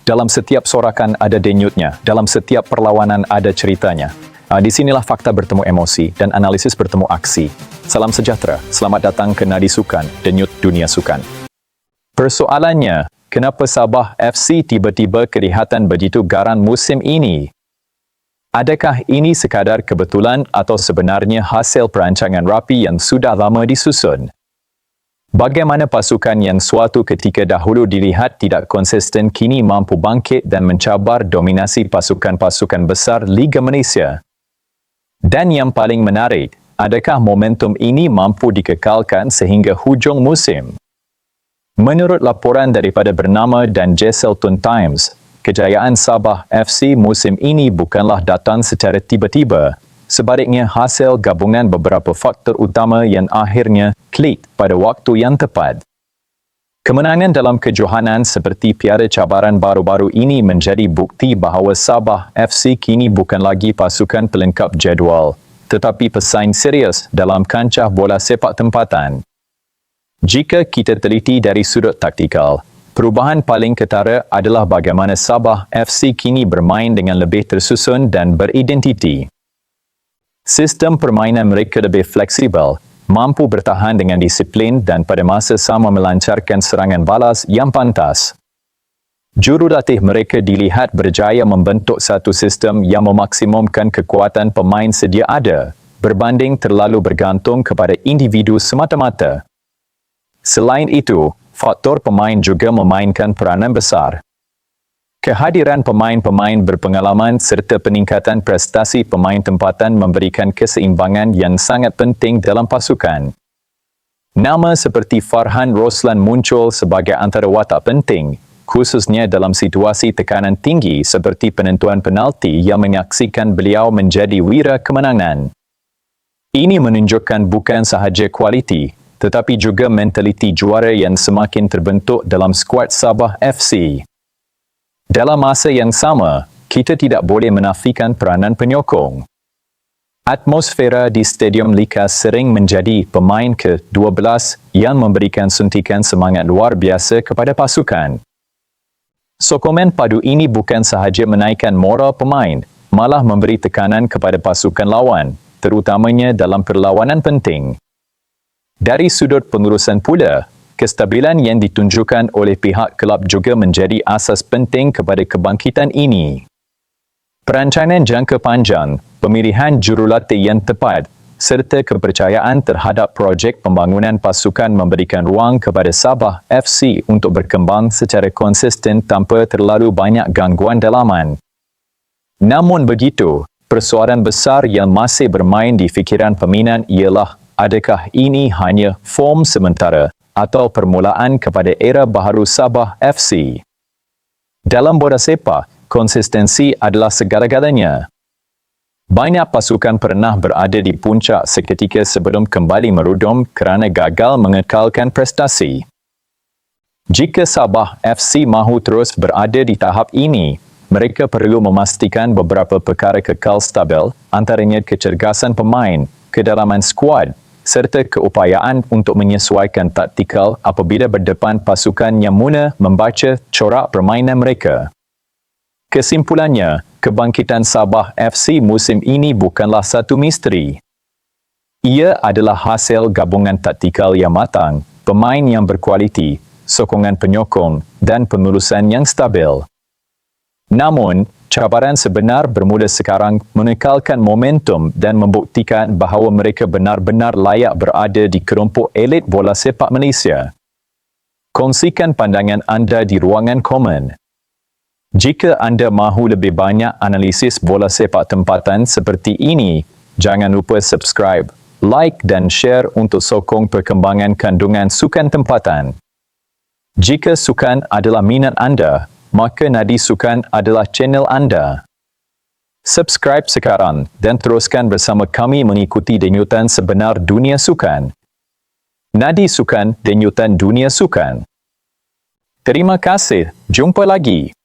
Dalam setiap sorakan ada denyutnya, dalam setiap perlawanan ada ceritanya. Di sinilah fakta bertemu emosi dan analisis bertemu aksi. Salam sejahtera, selamat datang ke Nadi Sukan, denyut dunia sukan. Persoalannya, kenapa Sabah FC tiba-tiba kelihatan begitu garang musim ini? Adakah ini sekadar kebetulan atau sebenarnya hasil perancangan rapi yang sudah lama disusun? Bagaimana pasukan yang suatu ketika dahulu dilihat tidak konsisten kini mampu bangkit dan mencabar dominasi pasukan-pasukan besar Liga Malaysia? Dan yang paling menarik, adakah momentum ini mampu dikekalkan sehingga hujung musim? Menurut laporan daripada bernama dan Jesselton Times, kejayaan Sabah FC musim ini bukanlah datang secara tiba-tiba. Sebaliknya hasil gabungan beberapa faktor utama yang akhirnya klik pada waktu yang tepat. Kemenangan dalam kejohanan seperti piada cabaran baru-baru ini menjadi bukti bahawa Sabah FC kini bukan lagi pasukan pelengkap jadual, tetapi pesaing serius dalam kancah bola sepak tempatan. Jika kita teliti dari sudut taktikal, perubahan paling ketara adalah bagaimana Sabah FC kini bermain dengan lebih tersusun dan beridentiti. Sistem permainan mereka lebih fleksibel, mampu bertahan dengan disiplin dan pada masa sama melancarkan serangan balas yang pantas. Jurulatih mereka dilihat berjaya membentuk satu sistem yang memaksimumkan kekuatan pemain sedia ada, berbanding terlalu bergantung kepada individu semata-mata. Selain itu, faktor pemain juga memainkan peranan besar. Kehadiran pemain-pemain berpengalaman serta peningkatan prestasi pemain tempatan memberikan keseimbangan yang sangat penting dalam pasukan. Nama seperti Farhan Roslan muncul sebagai antara watak penting, khususnya dalam situasi tekanan tinggi seperti penentuan penalti yang menyaksikan beliau menjadi wira kemenangan. Ini menunjukkan bukan sahaja kualiti, tetapi juga mentaliti juara yang semakin terbentuk dalam skuad Sabah FC. Dalam masa yang sama, kita tidak boleh menafikan peranan penyokong. Atmosfera di Stadium Likas sering menjadi pemain ke-12 yang memberikan suntikan semangat luar biasa kepada pasukan. Sokongan padu ini bukan sahaja menaikkan moral pemain, malah memberi tekanan kepada pasukan lawan, terutamanya dalam perlawanan penting. Dari sudut pengurusan pula, kestabilan yang ditunjukkan oleh pihak kelab juga menjadi asas penting kepada kebangkitan ini. Perancangan jangka panjang, pemilihan jurulatih yang tepat, serta kepercayaan terhadap projek pembangunan pasukan memberikan ruang kepada Sabah FC untuk berkembang secara konsisten tanpa terlalu banyak gangguan dalaman. Namun begitu, persoalan besar yang masih bermain di fikiran peminat ialah adakah ini hanya form sementara atau permulaan kepada era baharu Sabah FC. Dalam bola sepak, konsistensi adalah segala-galanya. Banyak pasukan pernah berada di puncak seketika sebelum kembali merudum kerana gagal mengekalkan prestasi. Jika Sabah FC mahu terus berada di tahap ini, mereka perlu memastikan beberapa perkara kekal stabil, antaranya kecergasan pemain, kedalaman skuad, serta keupayaan untuk menyesuaikan taktikal apabila berdepan pasukan yang muna membaca corak permainan mereka. Kesimpulannya, kebangkitan Sabah FC musim ini bukanlah satu misteri. Ia adalah hasil gabungan taktikal yang matang, pemain yang berkualiti, sokongan penyokong dan pengurusan yang stabil. Namun, cabaran sebenar bermula sekarang mengekalkan momentum dan membuktikan bahawa mereka benar-benar layak berada di kelompok elit bola sepak Malaysia. Kongsikan pandangan anda di ruangan komen. Jika anda mahu lebih banyak analisis bola sepak tempatan seperti ini, jangan lupa subscribe, like dan share untuk sokong perkembangan kandungan sukan tempatan. Jika sukan adalah minat anda, maka Nadi Sukan adalah channel anda. Subscribe sekarang dan teruskan bersama kami mengikuti denyutan sebenar dunia sukan. Nadi Sukan, denyutan dunia sukan. Terima kasih, jumpa lagi.